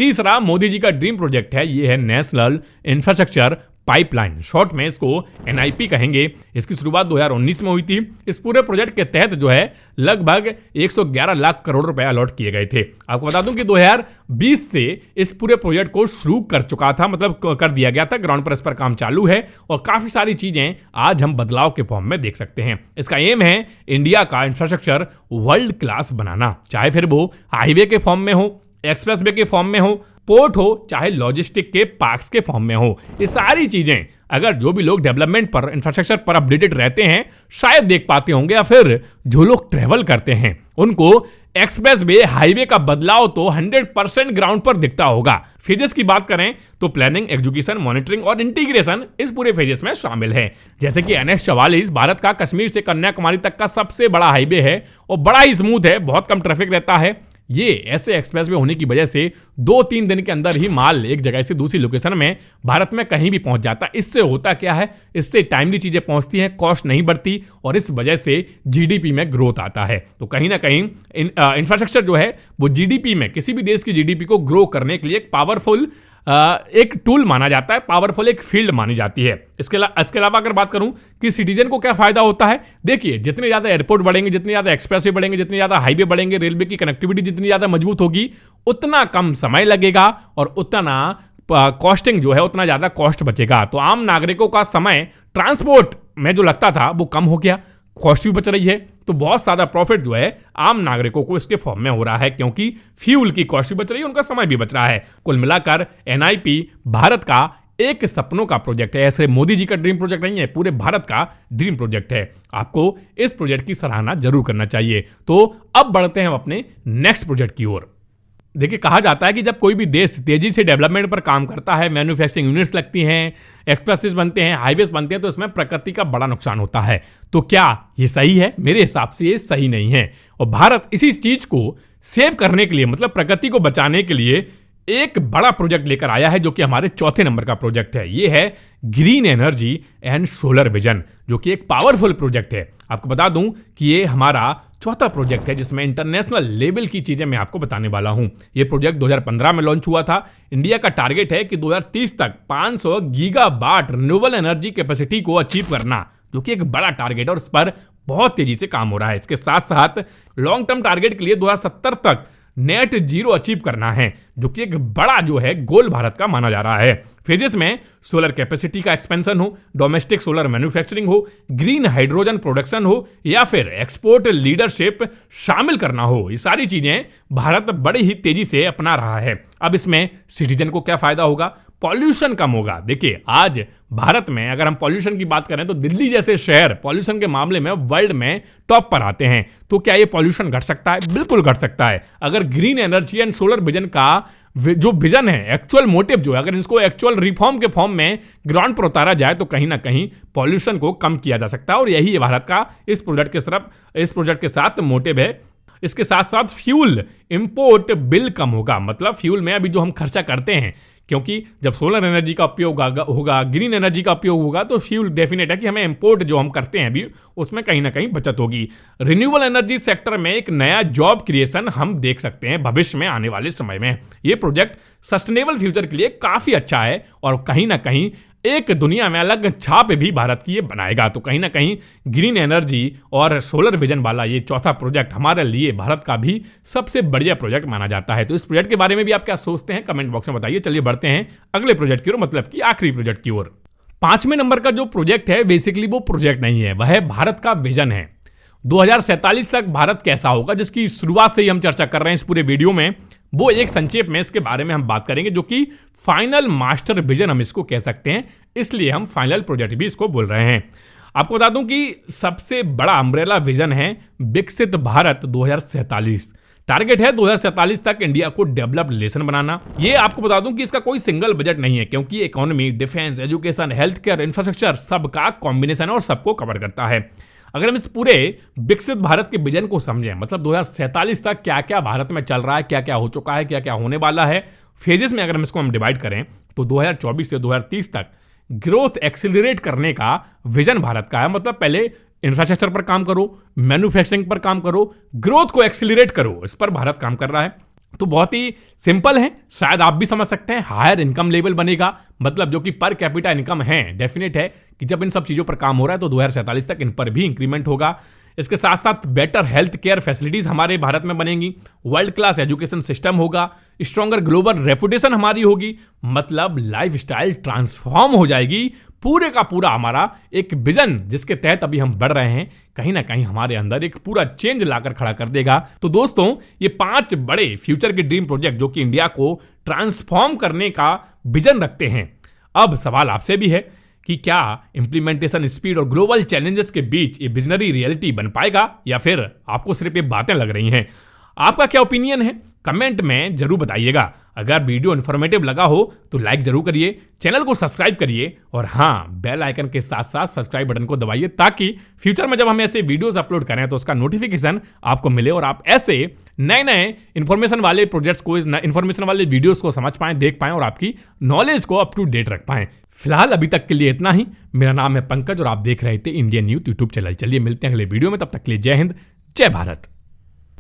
तीसरा मोदी जी का dream project है, ये है नेशनल इंफ्रास्ट्रक्चर पाइपलाइन, शॉर्ट में इसको एनआईपी कहेंगे। इसकी शुरुआत 2019 में हुई थी। इस पूरे प्रोजेक्ट के तहत जो है लगभग 111 लाख करोड़ रुपए अलॉट किए गए थे। आपको बता दूं कि 2020 से इस पूरे प्रोजेक्ट को शुरू कर चुका था, मतलब कर दिया गया था, ग्राउंड पर इस पर काम चालू है और काफी सारी चीजें आज हम बदलाव के फॉर्म में देख सकते हैं। इसका एम है इंडिया का इंफ्रास्ट्रक्चर वर्ल्ड क्लास बनाना, चाहे फिर वो हाईवे के फॉर्म में हो, एक्सप्रेस वे के फॉर्म में हो, पोर्ट हो, चाहे लॉजिस्टिक के पार्क्स के फॉर्म में हो। ये सारी चीजें अगर जो भी लोग डेवलपमेंट पर, इंफ्रास्ट्रक्चर पर अपडेटेड रहते हैं शायद देख पाते होंगे, या फिर जो लोग ट्रेवल करते हैं उनको एक्सप्रेस वे, हाईवे का बदलाव तो 100% ग्राउंड पर दिखता होगा। फेजेस की बात करें तो प्लानिंग, एग्जीक्यूशन, मॉनिटरिंग और इंटीग्रेशन इस पूरे फेजेस में शामिल है। जैसे कि NH-44 भारत का कश्मीर से कन्याकुमारी तक का सबसे बड़ा हाईवे है और बड़ा ही स्मूथ है, बहुत कम ट्रैफिक रहता है। ये ऐसे एक्सप्रेसवे होने की वजह से 2-3 दिन के अंदर ही माल एक जगह से दूसरी लोकेशन में भारत में कहीं भी पहुंच जाता है। इससे होता क्या है, इससे टाइमली चीजें पहुंचती हैं, कॉस्ट नहीं बढ़ती और इस वजह से जीडीपी में ग्रोथ आता है। तो कहीं ना कहीं इंफ्रास्ट्रक्चर जो है वो जीडीपी में, किसी भी देश की जीडीपी को ग्रो करने के लिए एक पावरफुल एक टूल माना जाता है, पावरफुल एक फील्ड मानी जाती है। इसके अलावा अगर बात करूं कि सिटीजन को क्या फायदा होता है, देखिए जितने ज्यादा एयरपोर्ट बढ़ेंगे, जितने ज्यादा एक्सप्रेसवे बढ़ेंगे, जितने ज्यादा हाईवे बढ़ेंगे, रेलवे की कनेक्टिविटी जितनी ज्यादा मजबूत होगी, उतना कम समय लगेगा और उतना कॉस्टिंग जो है, उतना ज्यादा कॉस्ट बचेगा। तो आम नागरिकों का समय ट्रांसपोर्ट में जो लगता था वो कम हो गया, कॉस्ट भी बच रही है, तो बहुत ज्यादा प्रॉफिट जो है आम नागरिकों को इसके फॉर्म में हो रहा है, क्योंकि फ्यूल की कॉस्ट भी बच रही है, उनका समय भी बच रहा है। कुल मिलाकर एनआईपी भारत का एक सपनों का प्रोजेक्ट है। ऐसे मोदी जी का ड्रीम प्रोजेक्ट नहीं है, पूरे भारत का ड्रीम प्रोजेक्ट है। आपको इस प्रोजेक्ट की सराहना जरूर करना चाहिए। तो अब बढ़ते हैं हम अपने नेक्स्ट प्रोजेक्ट की ओर। देखिए, कहा जाता है कि जब कोई भी देश तेजी से डेवलपमेंट पर काम करता है, मैन्युफैक्चरिंग यूनिट्स लगती हैं, एक्सप्रेसेस बनते हैं, हाईवेज बनते हैं, तो इसमें प्रकृति का बड़ा नुकसान होता है। तो क्या ये सही है? मेरे हिसाब से ये सही नहीं है। और भारत इसी चीज को सेव करने के लिए, मतलब प्रकृति को बचाने के लिए एक बड़ा प्रोजेक्ट लेकर आया है, जो कि हमारे चौथे नंबर का प्रोजेक्ट है। ये है green energy and solar vision, जो कि एक पावरफुल प्रोजेक्ट है। आपको बता दूं कि ये हमारा चौथा प्रोजेक्ट है जिसमें इंटरनेशनल लेवल की चीजें मैं आपको बताने वाला हूं। ये प्रोजेक्ट 2015 में लॉन्च हुआ था। इंडिया का टारगेट है कि 2030 तक 500 गीगावाट रिन्यूएबल एनर्जी कैपेसिटी को अचीव करना, जो कि एक बड़ा टारगेट है और इस पर बहुत तेजी से काम हो रहा है। इसके साथ साथ लॉन्ग टर्म टारगेट के लिए 2070 तक नेट जीरो अचीव करना है, जो कि एक बड़ा जो है गोल भारत का माना जा रहा है। फेजेस में सोलर कैपेसिटी का एक्सपेंशन हो, डोमेस्टिक सोलर मैन्युफैक्चरिंग हो, ग्रीन हाइड्रोजन प्रोडक्शन हो या फिर एक्सपोर्ट लीडरशिप शामिल करना हो, ये सारी चीजें भारत बड़ी ही तेजी से अपना रहा है। अब इसमें सिटीजन को क्या फायदा होगा? पॉल्यूशन कम होगा। देखिए, आज भारत में अगर हम पॉल्यूशन की बात करें तो दिल्ली जैसे शहर पॉल्यूशन के मामले में वर्ल्ड में टॉप पर आते हैं। तो क्या ये पॉल्यूशन घट सकता है? बिल्कुल घट सकता है। अगर green energy and solar vision का जो विजन है, एक्चुअल मोटिव जो है, अगर इसको एक्चुअल रिफॉर्म के फॉर्म में ग्राउंड पर उतारा जाए तो कहीं ना कहीं पॉल्यूशन को कम किया जा सकता है। और यही भारत का इस प्रोजेक्ट के साथ मोटिव है। इसके साथ साथ फ्यूल इंपोर्ट बिल कम होगा, मतलब फ्यूल में अभी जो हम खर्चा करते हैं, क्योंकि जब सोलर एनर्जी का उपयोग होगा, ग्रीन एनर्जी का उपयोग होगा, तो फ्यूल डेफिनेट है कि हमें इंपोर्ट जो हम करते हैं अभी, उसमें कहीं ना कहीं बचत होगी। रिन्यूएबल एनर्जी सेक्टर में एक नया जॉब क्रिएशन हम देख सकते हैं भविष्य में आने वाले समय में। ये प्रोजेक्ट सस्टेनेबल फ्यूचर के लिए काफी अच्छा है और कहीं ना कहीं एक दुनिया में अलग छाप भी भारत की ये बनाएगा। तो कहीं ना कहीं ग्रीन एनर्जी और सोलर विजन वाला ये चौथा प्रोजेक्ट हमारे लिए भारत का भी सबसे बढ़िया प्रोजेक्ट माना जाता है। तो इस प्रोजेक्ट के बारे में भी आप क्या सोचते हैं, कमेंट बॉक्स में बताइए। चलिए बढ़ते हैं अगले प्रोजेक्ट की ओर, मतलब कि आखिरी प्रोजेक्ट की ओर। 5वें नंबर का जो प्रोजेक्ट है, बेसिकली वो प्रोजेक्ट नहीं है, वह भारत का विजन है। 2047 तक भारत कैसा होगा, जिसकी शुरुआत से ही हम चर्चा कर रहे हैं इस पूरे वीडियो में, वो एक संक्षेप में इसके बारे में हम बात करेंगे, जो कि फाइनल मास्टर विजन हम इसको कह सकते हैं, इसलिए हम फाइनल प्रोजेक्ट भी इसको बोल रहे हैं। आपको बता दूं कि सबसे बड़ा अम्ब्रेला विजन है विकसित भारत 2047। टारगेट है 2047 तक इंडिया को डेवलप्ड नेशन बनाना। ये आपको बता दूं कि इसका कोई सिंगल बजट नहीं है, क्योंकि economy, defence, education, health care, infrastructure सबका कॉम्बिनेशन और सबको कवर करता है। अगर हम इस पूरे विकसित भारत के विजन को समझें, मतलब 2047 तक क्या क्या भारत में चल रहा है, क्या क्या हो चुका है, क्या क्या होने वाला है, फेजेस में अगर हम इसको डिवाइड करें तो 2024 से 2030 तक ग्रोथ एक्सिलरेट करने का विजन भारत का है। मतलब पहले इंफ्रास्ट्रक्चर पर काम करो, मैन्युफैक्चरिंग पर काम करो, ग्रोथ को एक्सिलरेट करो, इस पर भारत काम कर रहा है। तो बहुत ही सिंपल है, शायद आप भी समझ सकते हैं। हायर इनकम लेवल बनेगा, मतलब जो कि पर कैपिटा इनकम है, डेफिनेट है कि जब इन सब चीजों पर काम हो रहा है तो 2047 तक इन पर भी इंक्रीमेंट होगा। इसके साथ साथ बेटर हेल्थ केयर फैसिलिटीज हमारे भारत में बनेंगी, वर्ल्ड क्लास एजुकेशन सिस्टम होगा, स्ट्रॉन्गर ग्लोबल रेपुटेशन हमारी होगी, मतलब लाइफ स्टाइल ट्रांसफॉर्म हो जाएगी। पूरे का पूरा हमारा एक विजन जिसके तहत अभी हम बढ़ रहे हैं, कहीं ना कहीं हमारे अंदर एक पूरा चेंज लाकर खड़ा कर देगा। तो दोस्तों, ये 5 बड़े फ्यूचर के ड्रीम प्रोजेक्ट जो कि इंडिया को ट्रांसफॉर्म करने का विजन रखते हैं। अब सवाल आपसे भी है कि क्या इंप्लीमेंटेशन स्पीड और ग्लोबल चैलेंजेस के बीच ये विजनरी रियलिटी बन पाएगा, या फिर आपको सिर्फ ये बातें लग रही हैं? आपका क्या ओपिनियन है, कमेंट में जरूर बताइएगा। अगर वीडियो इन्फॉर्मेटिव लगा हो तो लाइक जरूर करिए, चैनल को सब्सक्राइब करिए और हाँ, बेल आइकन के साथ साथ सब्सक्राइब बटन को दबाइए, ताकि फ्यूचर में जब हम ऐसे वीडियोस अपलोड करें तो उसका नोटिफिकेशन आपको मिले और आप ऐसे नए नए इंफॉर्मेशन वाले प्रोजेक्ट्स को, इंफॉर्मेशन वाले वीडियोस को समझ पाएं, देख पाएं और आपकी नॉलेज को अप टू डेट रख पाएं। फिलहाल अभी तक के लिए इतना ही। मेरा नाम है पंकज और आप देख रहे थे इंडियन यूथ यूट्यूब चैनल। चलिए मिलते हैं अगले वीडियो में, तब तक के लिए जय हिंद, जय भारत।